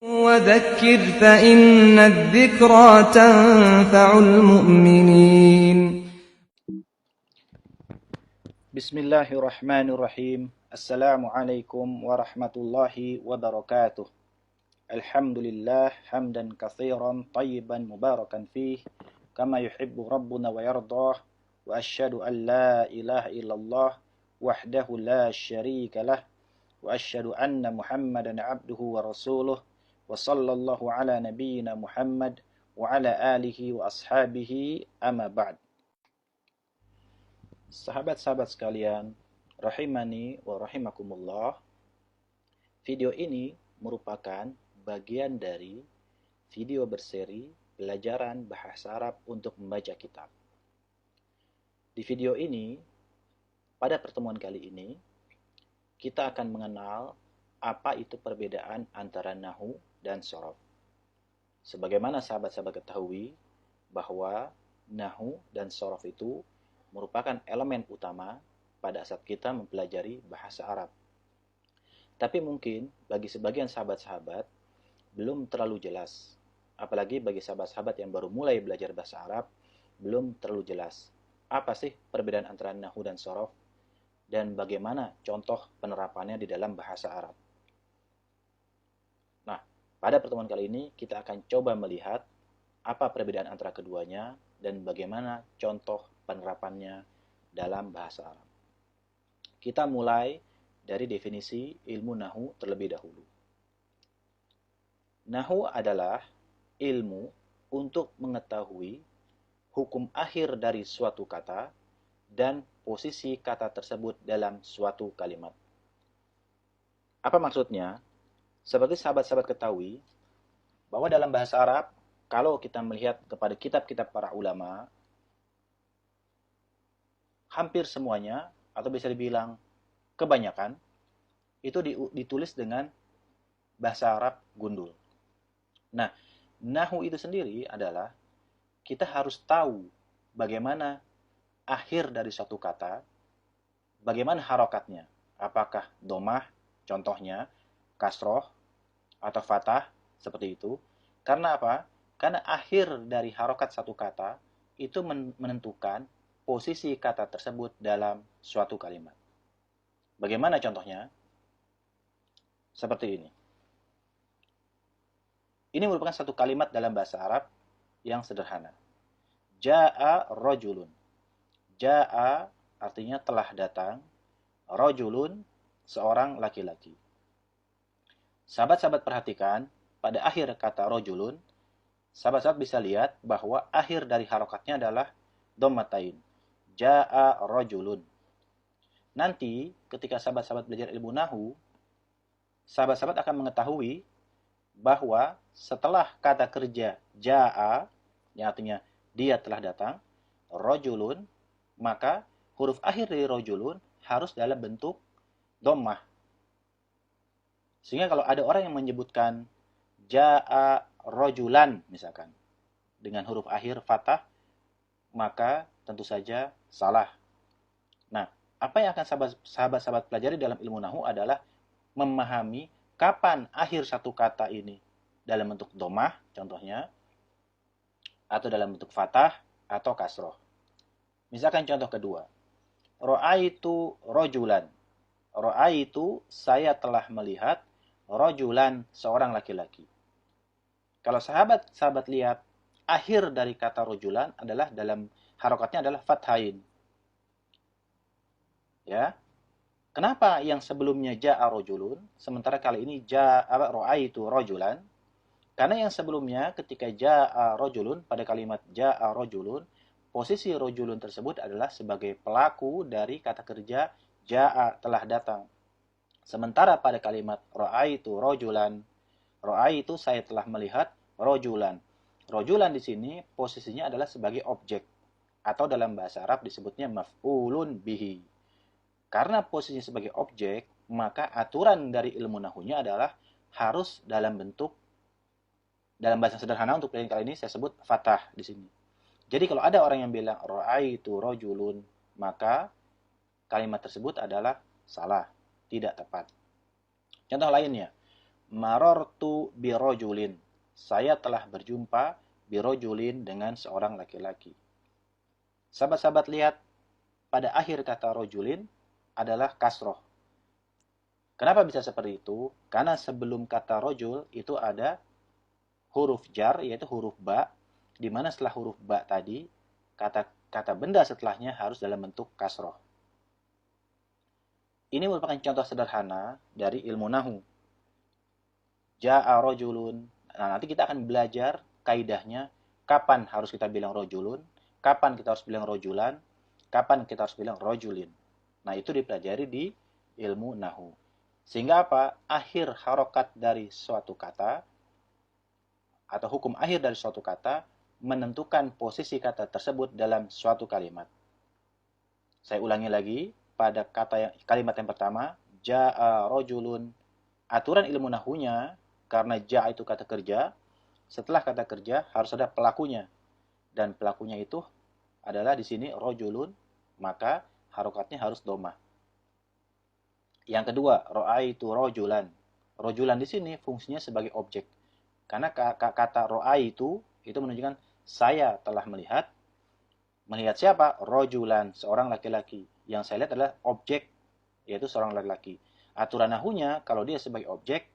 وذكر فإن الذكرى تنفع المؤمنين. Bismillahirrahmanirrahim. Assalamualaikum warahmatullahi wabarakatuh. Alhamdulillah hamdan katsiran tayyiban mubarakan fih kama yuhibbu rabbuna wa yardah, wa asyhadu an la ilaha illallah wahdahu la syarika lah, wa asyhadu anna Muhammadan abduhu wa rasuluh, wa sallallahu ala nabiyyina Muhammad wa ala alihi wa ashabihi amma ba'd. Sahabat-sahabat sekalian, rahimani wa rahimakumullah. Video ini merupakan bagian dari video berseri pelajaran bahasa Arab untuk membaca kitab. Di video ini, pada pertemuan kali ini, kita akan mengenal apa itu perbedaan antara nahu dan shorof. Sebagaimana sahabat-sahabat ketahui bahwa nahu dan shorof itu merupakan elemen utama pada saat kita mempelajari bahasa Arab. Tapi mungkin bagi sebagian sahabat-sahabat belum terlalu jelas. Apalagi bagi sahabat-sahabat yang baru mulai belajar bahasa Arab, belum terlalu jelas. Apa sih perbedaan antara nahu dan shorof? Dan bagaimana contoh penerapannya di dalam bahasa Arab? Nah, pada pertemuan kali ini kita akan coba melihat apa perbedaan antara keduanya dan bagaimana contoh penerapannya dalam bahasa Arab. Kita mulai dari definisi ilmu nahu terlebih dahulu. Nahu adalah ilmu untuk mengetahui hukum akhir dari suatu kata dan posisi kata tersebut dalam suatu kalimat. Apa maksudnya? Seperti sahabat-sahabat ketahui, bahwa dalam bahasa Arab, kalau kita melihat kepada kitab-kitab para ulama, hampir semuanya, atau bisa dibilang kebanyakan, itu ditulis dengan bahasa Arab gundul. Nah, nahu itu sendiri adalah kita harus tahu bagaimana akhir dari suatu kata, bagaimana harokatnya. Apakah domah, contohnya, kasroh, atau fatah, seperti itu. Karena apa? Karena akhir dari harokat satu kata itu menentukan posisi kata tersebut dalam suatu kalimat. Bagaimana contohnya? Seperti ini. Ini merupakan satu kalimat dalam bahasa Arab yang sederhana. Ja'a rajulun. Ja'a artinya telah datang. Rajulun, seorang laki-laki. Sahabat-sahabat perhatikan, pada akhir kata rajulun, sahabat-sahabat bisa lihat bahwa akhir dari harokatnya adalah dhammatain. Ja'a rajulun. Nanti ketika sahabat-sahabat belajar ilmu nahu, sahabat-sahabat akan mengetahui bahwa setelah kata kerja ja'a, yang artinya dia telah datang, rajulun, maka huruf akhir dari rajulun harus dalam bentuk dhammah. Sehingga kalau ada orang yang menyebutkan ja'a rajulan misalkan dengan huruf akhir fathah, maka tentu saja salah. Nah, apa yang akan sahabat-sahabat pelajari dalam ilmu nahu adalah memahami kapan akhir satu kata ini dalam bentuk dhammah contohnya, atau dalam bentuk fathah atau kasroh. Misalkan contoh kedua, ra'aitu rajulan. Ra'aitu, saya telah melihat, rajulan, seorang laki-laki. Kalau sahabat-sahabat lihat, akhir dari kata rajulan adalah dalam harokatnya adalah fathain. Ya. Kenapa yang sebelumnya ja'a rajulun, sementara kali ini ra'aitu rajulan? Karena yang sebelumnya ketika ja'a rajulun, pada kalimat ja'a rajulun, posisi rajulun tersebut adalah sebagai pelaku dari kata kerja ja'a, telah datang. Sementara pada kalimat ra'aitu rajulan, ra'aitu, saya telah melihat, rajulan. Rajulan di sini posisinya adalah sebagai objek, atau dalam bahasa Arab disebutnya maf'ulun bihi. Karena posisinya sebagai objek, maka aturan dari ilmu nahunya adalah harus dalam bentuk, dalam bahasa sederhana untuk pilihan kali ini saya sebut fathah di sini. Jadi kalau ada orang yang bilang ra'aitu rajulun, maka kalimat tersebut adalah salah, tidak tepat. Contoh lainnya, marartu birojulin. Saya telah berjumpa birojulin dengan seorang laki-laki. Sahabat-sahabat lihat, pada akhir kata rojulin adalah kasroh. Kenapa bisa seperti itu? Karena sebelum kata rojul itu ada huruf jar, yaitu huruf ba, di mana setelah huruf ba tadi, kata benda setelahnya harus dalam bentuk kasroh. Ini merupakan contoh sederhana dari ilmu nahu. Ja'a rojulun. Nah, nanti kita akan belajar kaidahnya, kapan harus kita bilang rojulun, kapan kita harus bilang rojulan, kapan kita harus bilang rojulin. Nah, itu dipelajari di ilmu nahu. Sehingga apa? Akhir harokat dari suatu kata, atau hukum akhir dari suatu kata, menentukan posisi kata tersebut dalam suatu kalimat. Saya ulangi lagi, pada kalimat yang pertama, ja'a rojulun. Aturan ilmu nahunya, karena ja itu kata kerja, setelah kata kerja harus ada pelakunya. Dan pelakunya itu adalah di sini rojulun, maka harokatnya harus domah. Yang kedua, ro'aitu rojulan. Rojulan di sini fungsinya sebagai objek. Karena kata ro'aitu itu menunjukkan saya telah melihat. Melihat siapa? Rojulan, seorang laki-laki. Yang saya lihat adalah objek, yaitu seorang laki-laki. Aturan nahunya, kalau dia sebagai objek,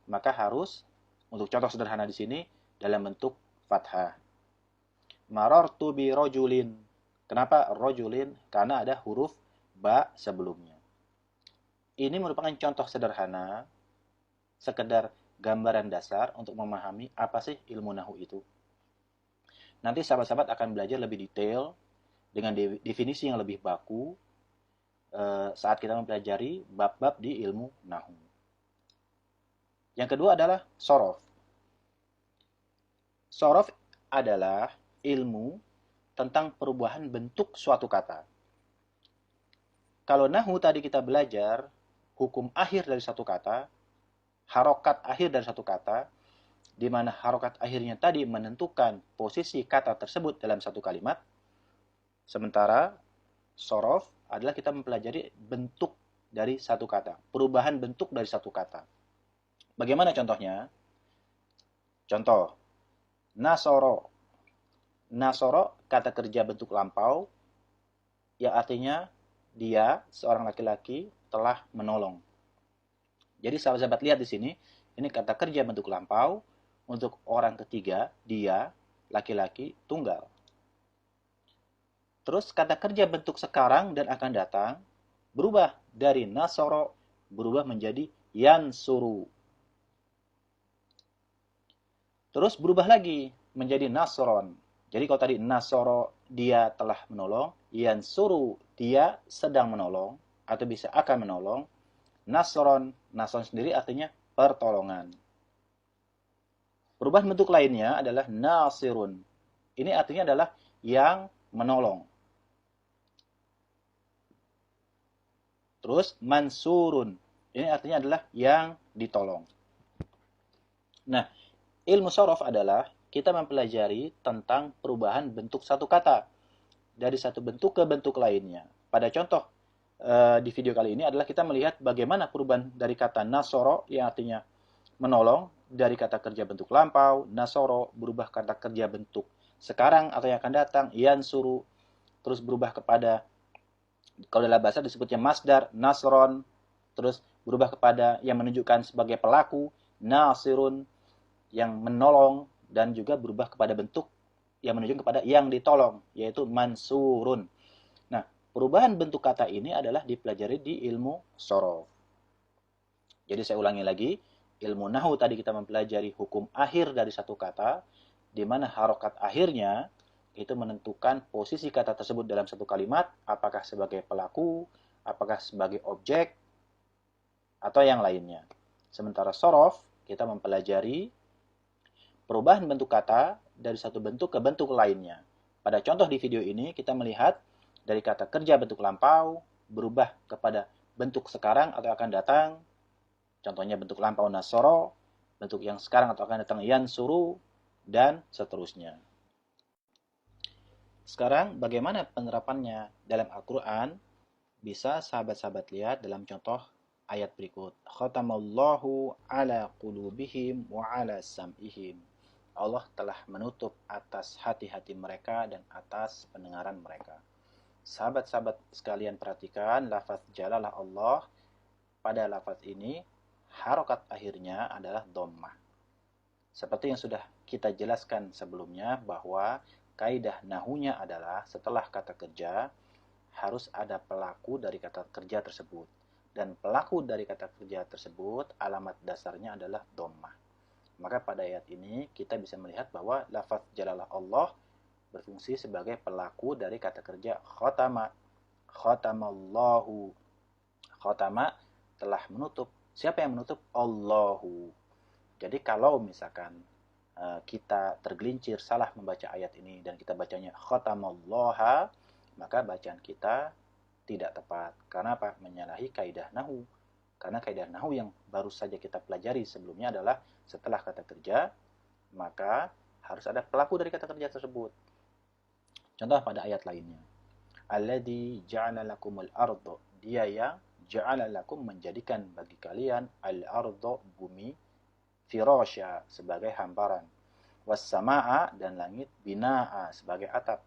maka harus, untuk contoh sederhana di sini, dalam bentuk fathah. Marartu bi rojulin. Kenapa rojulin? Karena ada huruf ba sebelumnya. Ini merupakan contoh sederhana, sekedar gambaran dasar untuk memahami apa sih ilmu nahu itu. Nanti sahabat-sahabat akan belajar lebih detail dengan definisi yang lebih baku saat kita mempelajari bab-bab di ilmu nahu. Yang kedua adalah sorof. Sorof adalah ilmu tentang perubahan bentuk suatu kata. Kalau nahu tadi kita belajar hukum akhir dari satu kata, harokat akhir dari satu kata, di mana harokat akhirnya tadi menentukan posisi kata tersebut dalam satu kalimat. Sementara sorof adalah kita mempelajari bentuk dari satu kata, perubahan bentuk dari satu kata. Bagaimana contohnya? Contoh, nasoro. Nasoro kata kerja bentuk lampau, yang artinya dia, seorang laki-laki, telah menolong. Jadi sahabat-sahabat lihat di sini, ini kata kerja bentuk lampau untuk orang ketiga, dia, laki-laki, tunggal. Terus kata kerja bentuk sekarang dan akan datang berubah dari nasoro berubah menjadi yansuru. Terus berubah lagi menjadi nasron. Jadi kalau tadi nasoro dia telah menolong, yansuru dia sedang menolong atau bisa akan menolong. Nasron sendiri artinya pertolongan. Perubahan bentuk lainnya adalah nasirun. Ini artinya adalah yang menolong. Terus mansurun. Ini artinya adalah yang ditolong. Nah, ilmu sorof adalah kita mempelajari tentang perubahan bentuk satu kata dari satu bentuk ke bentuk lainnya. Pada contoh di video kali ini adalah kita melihat bagaimana perubahan dari kata nasoro yang artinya menolong dari kata kerja bentuk lampau, nasoro berubah kata kerja bentuk sekarang atau yang akan datang, yansuru, terus berubah kepada, kalau dalam bahasa disebutnya masdar, nasron, terus berubah kepada yang menunjukkan sebagai pelaku, nasirun, yang menolong, dan juga berubah kepada bentuk yang menunjukkan kepada yang ditolong, yaitu mansurun. Nah, perubahan bentuk kata ini adalah dipelajari di ilmu sorof. Jadi saya ulangi lagi, ilmu nahu tadi kita mempelajari hukum akhir dari satu kata, di mana harokat akhirnya itu menentukan posisi kata tersebut dalam satu kalimat, apakah sebagai pelaku, apakah sebagai objek, atau yang lainnya. Sementara sorof, kita mempelajari perubahan bentuk kata dari satu bentuk ke bentuk lainnya. Pada contoh di video ini, kita melihat dari kata kerja bentuk lampau, berubah kepada bentuk sekarang atau akan datang. Contohnya bentuk lampau nasoro, bentuk yang sekarang atau akan datang yansuru, dan seterusnya. Sekarang bagaimana penerapannya dalam Al-Quran? Bisa sahabat-sahabat lihat dalam contoh ayat berikut. Khatamallahu ala qulubihim wa ala sam'ihim. Allah telah menutup atas hati-hati mereka dan atas pendengaran mereka. Sahabat-sahabat sekalian perhatikan lafaz jalalah Allah. Pada lafaz ini harokat akhirnya adalah dhammah. Seperti yang sudah kita jelaskan sebelumnya bahwa kaidah nahunya adalah setelah kata kerja harus ada pelaku dari kata kerja tersebut. Dan pelaku dari kata kerja tersebut alamat dasarnya adalah dhammah. Maka pada ayat ini kita bisa melihat bahwa lafaz jalalah Allah berfungsi sebagai pelaku dari kata kerja khatama. Khatamallahu. Khatama telah menutup. Siapa yang menutup? Allahu. Jadi kalau misalkan kita tergelincir salah membaca ayat ini dan kita bacanya khatamallaha, maka bacaan kita tidak tepat. Karena apa? Menyalahi kaidah nahu. Karena kaidah nahu yang baru saja kita pelajari sebelumnya adalah setelah kata kerja, maka harus ada pelaku dari kata kerja tersebut. Contoh pada ayat lainnya. Alladzi ja'ala lakumul arda. Dia yang ja'ala lakum menjadikan bagi kalian al-arda bumi firasya sebagai hamparan. Was-samaa dan langit binaa sebagai atap.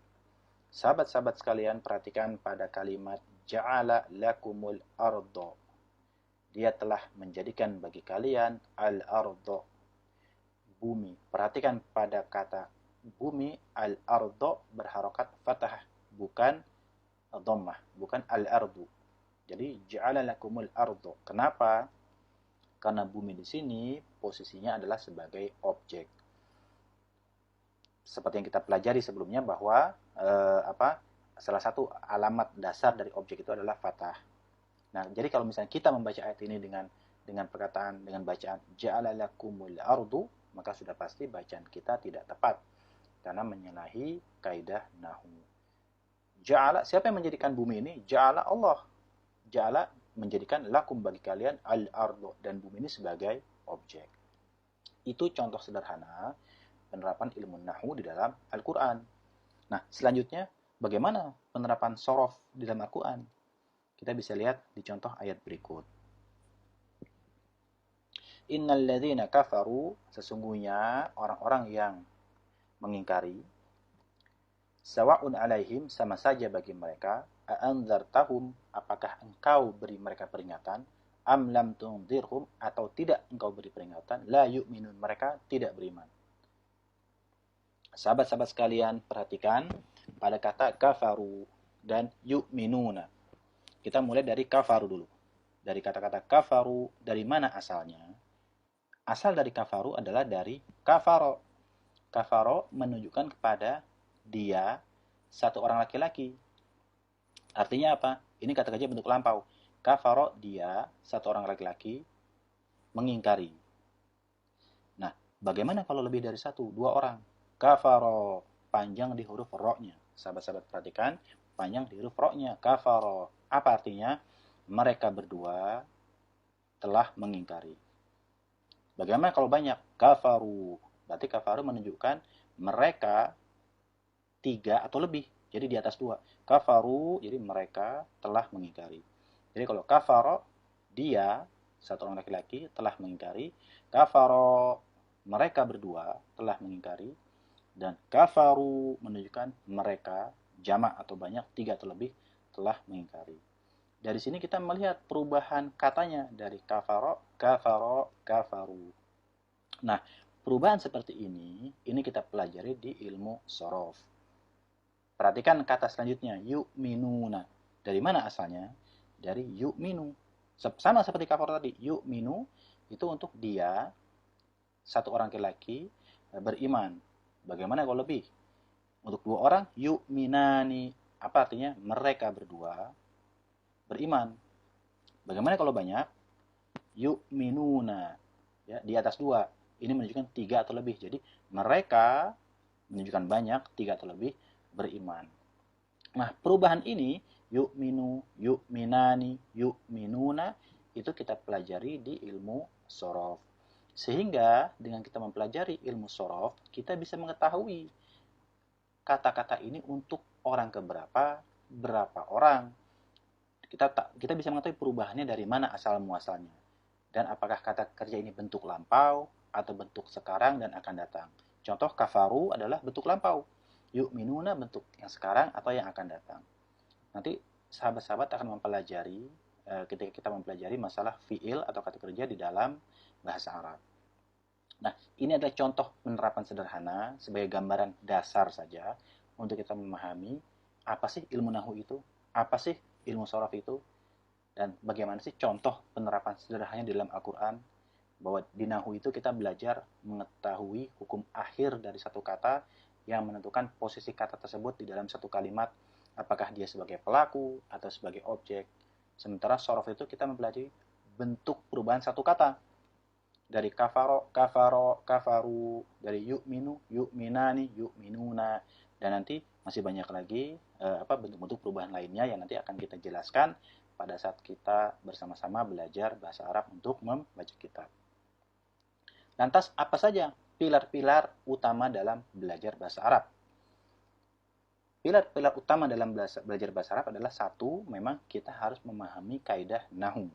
Sahabat-sahabat sekalian perhatikan pada kalimat ja'ala lakumul arda. Dia telah menjadikan bagi kalian al-arda bumi. Perhatikan pada kata bumi, al-arda berharokat fathah, bukan dhammah, bukan al-ardu. Jadi ja'ala lakumul arda. Kenapa? Karena bumi di sini posisinya adalah sebagai objek. Seperti yang kita pelajari sebelumnya bahwa salah satu alamat dasar dari objek itu adalah fathah. Nah, jadi kalau misalnya kita membaca ayat ini dengan perkataan, dengan bacaan ja'ala lakumul ardu, maka sudah pasti bacaan kita tidak tepat karena menyalahi kaidah nahu. Ja'ala, siapa yang menjadikan bumi ini? Ja'ala Allah. Ja'ala menjadikan lakum bagi kalian al-ardu, dan bumi ini sebagai objek. Itu contoh sederhana penerapan ilmu nahu di dalam Al-Qur'an. Nah, selanjutnya bagaimana penerapan sorof di dalam Al-Qur'an? Kita bisa lihat di contoh ayat berikut. Innal ladzina kafaru, sesungguhnya orang-orang yang mengingkari, sawa'un alaihim, sama saja bagi mereka, a'anzartahum, apakah engkau beri mereka peringatan, am lam tunzirhum, atau tidak engkau beri peringatan, la yu'minun, mereka tidak beriman. Sahabat-sahabat sekalian, perhatikan pada kata kafaru dan yu'minuna. Kita mulai dari kafaru dulu. Dari kata-kata kafaru, dari mana asalnya? Asal dari kafaru adalah dari kafaro. Kafaro menunjukkan kepada dia satu orang laki-laki. Artinya apa? Ini kata kerja bentuk lampau. Kafaro, dia satu orang laki-laki mengingkari. Nah, bagaimana kalau lebih dari satu, dua orang? Kafaro, panjang di huruf ro-nya. Sahabat-sahabat perhatikan, panjang di huruf ro-nya. Kafaro. Apa artinya? Mereka berdua telah mengingkari. Bagaimana kalau banyak? Kafaru. Berarti kafaru menunjukkan mereka tiga atau lebih. Jadi di atas dua. Kafaru, jadi mereka telah mengingkari. Jadi kalau kafaro, dia, satu orang laki-laki, telah mengingkari. Kafaro, mereka berdua telah mengingkari. Dan kafaru menunjukkan mereka, jamak atau banyak, tiga atau lebih, telah mengingkari. Dari sini kita melihat perubahan katanya dari kafaro, kafaro, kafaru. Nah, perubahan seperti ini kita pelajari di ilmu sorof. Perhatikan kata selanjutnya, yu'minuna. Dari mana asalnya? Dari yu'minu. Sama seperti kafaro tadi, yu'minu itu untuk dia, satu orang laki-laki, beriman. Bagaimana kalau lebih? Untuk dua orang, yu'minani. Apa artinya? Mereka berdua beriman. Bagaimana kalau banyak? Yu'minuna. Ya, di atas dua. Ini menunjukkan tiga atau lebih. Jadi mereka menunjukkan banyak, tiga atau lebih, beriman. Nah, perubahan ini, yu'minu, yu'minani, yu'minuna, itu kita pelajari di ilmu sorof. Sehingga dengan kita mempelajari ilmu sorof, kita bisa mengetahui kata-kata ini untuk orang keberapa, berapa orang. Kita bisa mengetahui perubahannya dari mana asal muasalnya. Dan apakah kata kerja ini bentuk lampau atau bentuk sekarang dan akan datang. Contoh kafaru adalah bentuk lampau. Yu'minuna bentuk yang sekarang atau yang akan datang. Nanti sahabat-sahabat akan mempelajari ketika kita mempelajari masalah fiil atau kata kerja di dalam bahasa Arab. Nah, ini adalah contoh penerapan sederhana sebagai gambaran dasar saja untuk kita memahami apa sih ilmu nahwu itu, apa sih ilmu sorof itu, dan bagaimana sih contoh penerapan sederhananya di dalam Al-Quran, bahwa di Nahwu itu kita belajar mengetahui hukum akhir dari satu kata yang menentukan posisi kata tersebut di dalam satu kalimat, apakah dia sebagai pelaku atau sebagai objek. Sementara sorof itu kita mempelajari bentuk perubahan satu kata. Dari kafaro, kafaro, kafaru, dari yu'minu, yu'minani, yu'minuna, dan nanti masih banyak lagi bentuk-bentuk perubahan lainnya yang nanti akan kita jelaskan pada saat kita bersama-sama belajar bahasa Arab untuk membaca kitab. Lantas, apa saja pilar-pilar utama dalam belajar bahasa Arab? Pilar-pilar utama dalam belajar bahasa Arab adalah satu, memang kita harus memahami kaidah nahwu.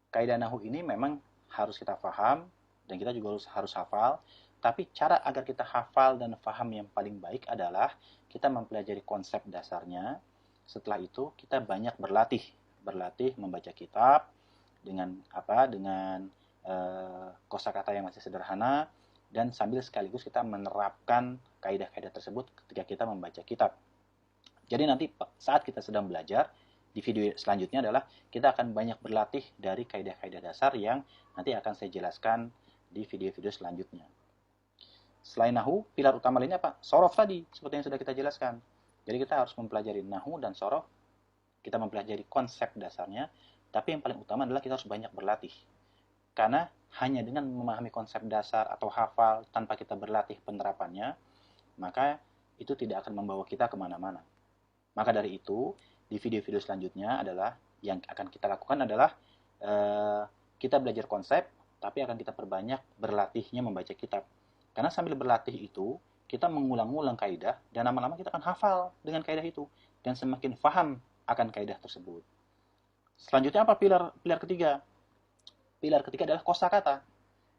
Kaidah nahwu ini memang harus kita paham dan kita juga harus hafal. Tapi cara agar kita hafal dan paham yang paling baik adalah kita mempelajari konsep dasarnya. Setelah itu kita banyak berlatih membaca kitab dengan kosakata yang masih sederhana, dan sambil sekaligus kita menerapkan kaidah-kaidah tersebut ketika kita membaca kitab. Jadi nanti saat kita sedang belajar di video selanjutnya adalah kita akan banyak berlatih dari kaidah-kaidah dasar yang nanti akan saya jelaskan di video-video selanjutnya. Selain nahwu, pilar utama lainnya apa? Sorof tadi, seperti yang sudah kita jelaskan. Jadi kita harus mempelajari nahwu dan sorof, kita mempelajari konsep dasarnya, tapi yang paling utama adalah kita harus banyak berlatih. Karena hanya dengan memahami konsep dasar atau hafal tanpa kita berlatih penerapannya, maka itu tidak akan membawa kita kemana-mana. Maka dari itu, di video-video selanjutnya adalah, yang akan kita lakukan adalah, kita belajar konsep, tapi akan kita perbanyak berlatihnya membaca kitab. Karena sambil berlatih itu, kita mengulang-ulang kaidah, dan lama-lama kita akan hafal dengan kaidah itu, dan semakin faham akan kaidah tersebut. Selanjutnya apa pilar ketiga? Pilar ketiga adalah kosakata.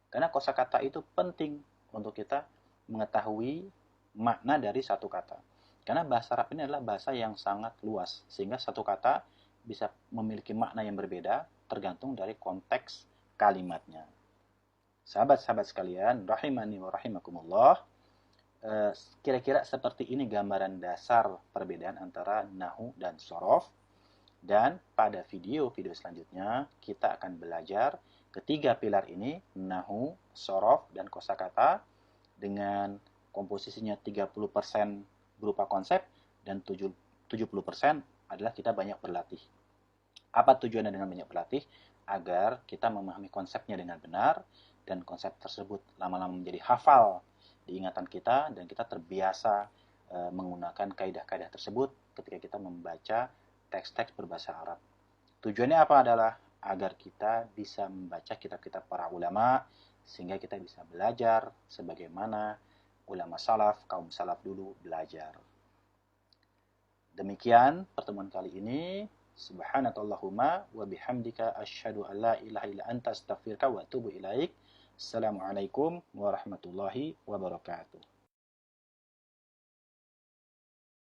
Karena kosakata itu penting untuk kita mengetahui makna dari satu kata. Karena bahasa Arab ini adalah bahasa yang sangat luas, sehingga satu kata bisa memiliki makna yang berbeda tergantung dari konteks kalimatnya. Sahabat-sahabat sekalian, rahimani wa rahimakumullah, kira-kira seperti ini gambaran dasar perbedaan antara nahwu dan sorof. Dan pada video-video selanjutnya kita akan belajar ketiga pilar ini, nahwu, sorof, dan kosakata, dengan komposisinya 30% berupa konsep dan 70% adalah kita banyak berlatih. Apa tujuannya dengan banyak berlatih? Agar kita memahami konsepnya dengan benar, dan konsep tersebut lama-lama menjadi hafal di ingatan kita, dan kita terbiasa menggunakan kaidah-kaidah tersebut ketika kita membaca teks-teks berbahasa Arab. Tujuannya apa? Adalah agar kita bisa membaca kitab-kitab para ulama, sehingga kita bisa belajar sebagaimana ulama salaf, kaum salaf dulu belajar. Demikian pertemuan kali ini. Subhanakallahumma wa bihamdika asyhadu an la ilaha illa anta astaghfiruka wa atubu ilaik. Assalamualaikum warahmatullahi wabarakatuh.